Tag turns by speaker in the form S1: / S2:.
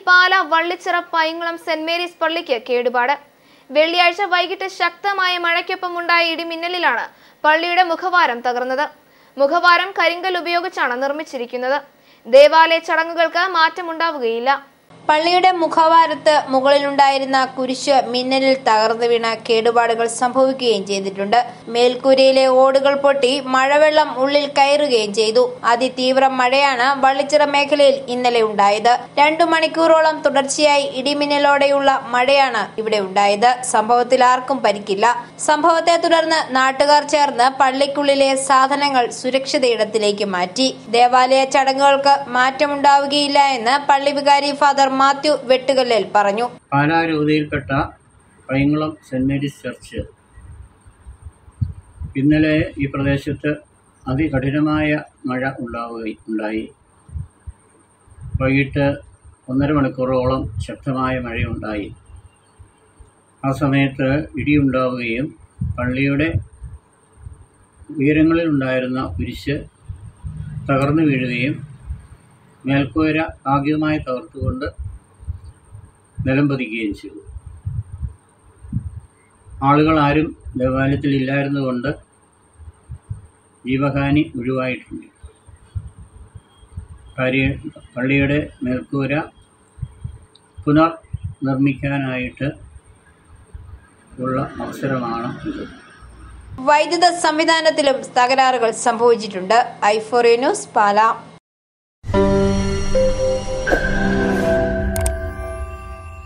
S1: പാല Vallichira പൈങ്ങളം saint Mary's പള്ളിക്ക് കേടുപാട്. വെള്ളിയാഴ്ച വൈകിട്ട് ശക്തമായ മഴയ്ക്കൊപ്പം ഉണ്ടായ ഇടിമിന്നലിലാണ് പള്ളിയുടെ മുഖവാരം തകർന്നത്. മുഖവാരം കരിങ്കൽ ഉപയോഗിച്ചാണ് നിർമ്മിച്ചിരിക്കുന്നത്. ദേവാലയ ചടങ്ങുകൾക്ക് മാറ്റമുണ്ടാവുകയില്ല.
S2: പള്ളിയുടെ മുഖവാരത്ത് മുകളിലുണ്ടായിരുന്ന കുരിശ് മിന്നലിൽ തകർന്നു വീണ കേടുപാടുകൾ സംഭവിക്കുകയും ചെയ്തിട്ടുണ്ട്. മേൽക്കൂരയിലെ ഓടുകൾ പൊട്ടി മഴവെള്ളം ഉള്ളിൽ കയറുകയും ചെയ്തു. അതിതീവ്ര മഴയാണ് വള്ളിച്ചിറ മേഖലയിൽ ഇന്നലെ ഉണ്ടായത്. 2 മണിക്കൂറോളം തുടർച്ചയായി ഇടിമിന്നലോടെയുള്ള മഴയാണ് ഇവിടെ ഉണ്ടായത്. സംഭവത്തിൽ ആർക്കും പരിക്കില്ല. സംഭവത്തെ തുടർന്ന് നാട്ടുകാർ ചേർന്ന് പള്ളിക്കുള്ളിലെ സാധനങ്ങൾ സുരക്ഷിത ഇടത്തിലേക്ക് മാറ്റി. ദേവാലയ ചടങ്ങുകൾക്ക് മാറ്റമുണ്ടാവുകയില്ല എന്ന് പള്ളി വികാരി ഫാദർ മാത്യു വെട്ടുകല്ലിൽ പറഞ്ഞു.
S3: പാലാ രൂപതയിൽപ്പെട്ട പൈങ്ങളം സെന്റ് മേരീസ് ചർച്ച് ഇന്നലെ ഈ പ്രദേശത്ത് അതികഠിനമായ മഴ ഉണ്ടായി. വൈകിട്ട് 1.5 മണിക്കൂറോളം ശക്തമായ മഴയുണ്ടായി. ആ സമയത്ത് ഇടിയുണ്ടാവുകയും പള്ളിയുടെ ഉയരങ്ങളിലുണ്ടായിരുന്ന കുരിശ് തകർന്നു വീഴുകയും മേൽക്കൂര ഭാഗികമായി തകർത്തുകൊണ്ട് നിലം പതിക്കുകയും ചെയ്തു. ആളുകൾ ആരും ദേവാലയത്തിൽ ഇല്ലായിരുന്നുകൊണ്ട് ജീവഹാനി ഒഴിവായിട്ടുണ്ട്. പള്ളിയുടെ മേൽക്കൂര പുനർനിർമ്മിക്കാനായിട്ട് ഉള്ള അവസരമാണ് ഇത്.
S2: വൈദ്യുത സംവിധാനത്തിലും തകരാറുകൾ സംഭവിച്ചിട്ടുണ്ട്. i4A news Pala.